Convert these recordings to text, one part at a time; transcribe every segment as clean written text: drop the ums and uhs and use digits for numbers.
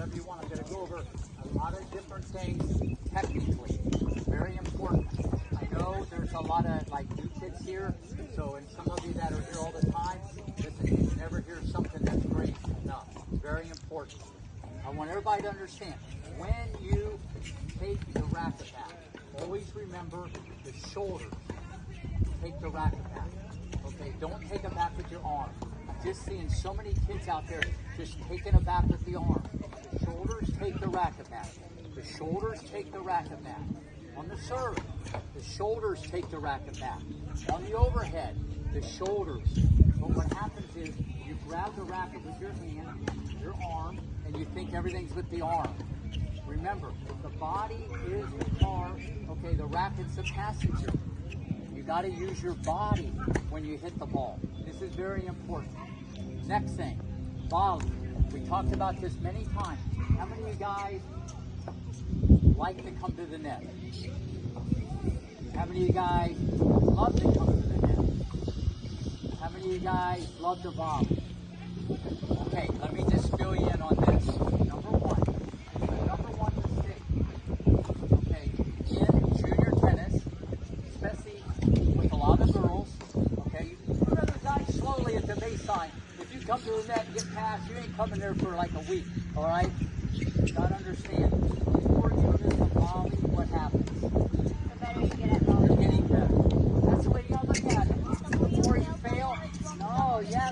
whatever you want. I'm going to go over a lot of different things technically. Very important. I know there's a lot of like new kids here, so and some of you that are here all the time, listen, you never hear something that's great enough. Very important. I want everybody to understand, when you take the racket back, always remember the shoulders. Take the racket back. Okay, don't take it back with your arm. I'm just seeing so many kids out there just taking it back with the arm. The shoulders take the racket back. The shoulders take the racket back. On the serve, the shoulders take the racket back. On the overhead, the shoulders. But what happens is you grab the racket with your hand, your arm, and you think everything's with the arm. Remember, the body is the car. Okay, the racket's the passenger. You got to use your body when you hit the ball. This is very important. Next thing, volley. We talked about this many times. How many of you guys like to come to the net? How many of you guys love to come to the net? How many of you guys love to volley? Okay, let me just fill you in on this. Number one mistake. Okay, in junior tennis, especially with a lot of girls, okay, you'd rather die slowly at the baseline. If you come to the net and get past, you ain't coming there for like a week, all right? You gotta understand, before you miss a volley, what happens? The better you get at volley. You're getting better. That's the way you gotta look at it. The more you fail,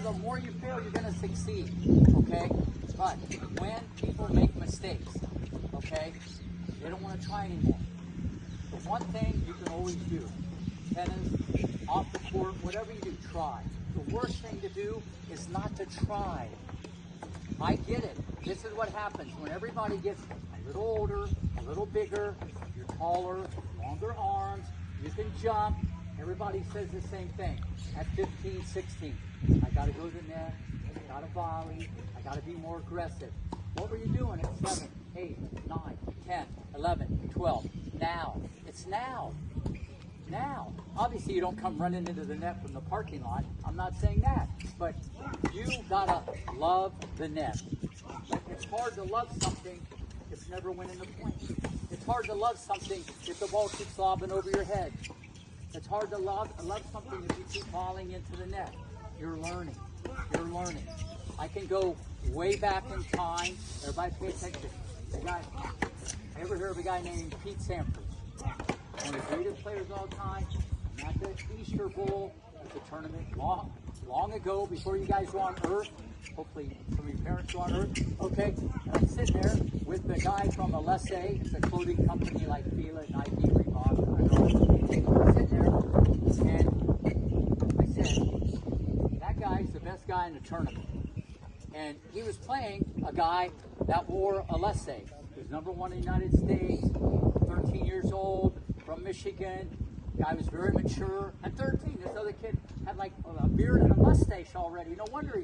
the more you fail, you're gonna succeed, okay? But when people make mistakes, okay, they don't want to try anymore. The one thing you can always do, tennis, off the court, whatever you do, try. The worst thing to do is not to try. I get it. This is what happens when everybody gets a little older, a little bigger, you're taller, longer arms, you can jump. Everybody says the same thing. At 15, 16, I got to go to the net, I got to volley, I got to be more aggressive. What were you doing at 7, 8, 9, 10, 11, 12? Now. It's now. Now. Obviously, you don't come running into the net from the parking lot. I'm not saying that. But you got to love the net. It's hard to love something if never winning the point. It's hard to love something if the ball keeps lobbing over your head. It's hard to love something if you keep falling into the net. You're learning. You're learning. I can go way back in time. Everybody pay attention. I ever heard of a guy named Pete Sampras? One of the greatest players of all time. And at the Easter Bowl, at the tournament, long ago, before you guys were on Earth. Hopefully some of your parents were on Earth. Okay, and I'm sitting there with the guy from Alessi. It's a clothing company like Fila, Nike, Reebok. I know. I'm sitting there, and I said, that guy's the best guy in the tournament. And he was playing a guy that wore Alessi. He was number one in the United States, 13 years old, from Michigan. Guy was very mature. At 13, this other kid had like a beard and a mustache already. No wonder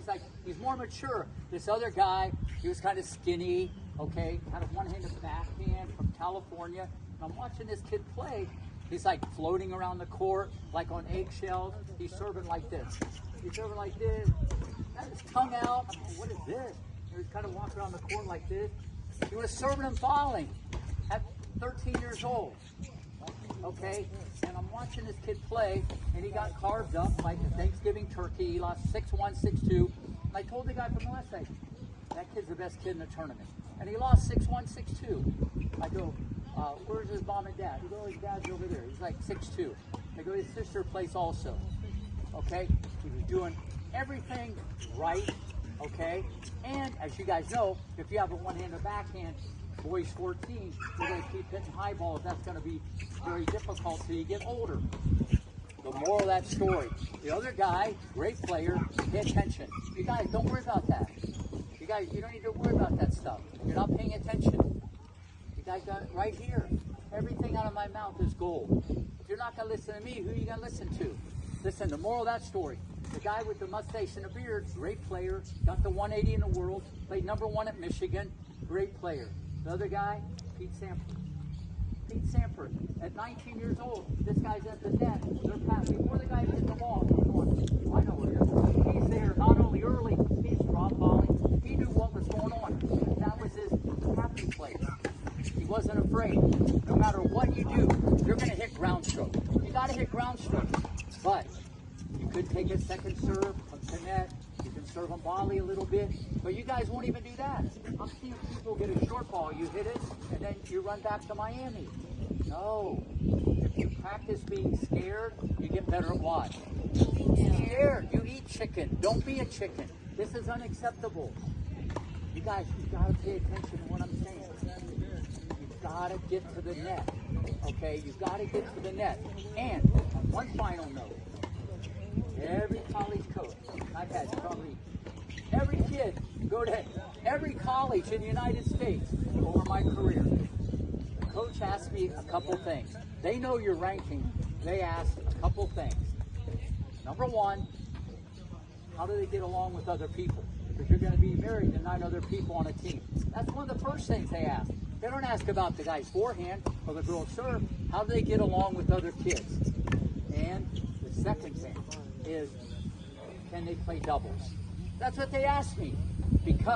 he's more mature. This other guy, he was kind of skinny, okay, had a one-handed backhand from California. And I'm watching this kid play. He's like floating around the court, like on eggshells. He's serving like this. He's serving like this. Got his tongue out. I'm like, what is this? He was kind of walking around the court like this. He was serving and fouling at 13 years old. Okay, and I'm watching this kid play, and he got carved up like a Thanksgiving turkey. He lost 6-1, 6-2. And I told the guy from the last day, that kid's the best kid in the tournament. And he lost 6-1, 6-2. I go, where's his mom and dad? He goes, his dad's over there. He's like 6'2". I go, his sister plays also. Okay, he was doing everything right. Okay, and as you guys know, if you have a one-handed backhand, boys 14, you're going to keep hitting high balls. That's going to be very difficult till you get older. The moral of that story. The other guy, great player, pay attention. You guys, don't worry about that. You guys, you don't need to worry about that stuff. You're not paying attention. You guys got it right here. Everything out of my mouth is gold. If you're not going to listen to me, who are you going to listen to? Listen, the moral of that story. The guy with the mustache and the beard, great player, got the 180 in the world, played number one at Michigan, great player. The other guy, Pete Sampras. Pete Sampras, at 19 years old, this guy's at the net. They're passing before the guy hit the ball. He's going, I know where you're going. He's there not only early, he's drop balling. He knew what was going on. That was his afraid. No matter what you do, you're going to hit ground stroke. You got to hit ground stroke. But you could take a second serve, hook to net. You can serve on volley a little bit. But you guys won't even do that. I'm seeing people get a short ball, you hit it, and then you run back to Miami. No. If you practice being scared, you get better at what? Scared. You eat chicken. Don't be a chicken. This is unacceptable. You guys, you got to pay attention to what I'm saying. You've got to get to the net. Okay? You've got to get to the net. And on one final note, every college coach, I've had probably every kid go to every college in the United States over my career. The coach asked me a couple things. They know your ranking. They asked a couple things. Number one, how do they get along with other people? Because you're going to be married to 9 other people on a team. That's one of the first things they ask. They don't ask about the guy's forehand or the girl's serve. How do they get along with other kids? And the second thing is, can they play doubles? That's what they asked me. Because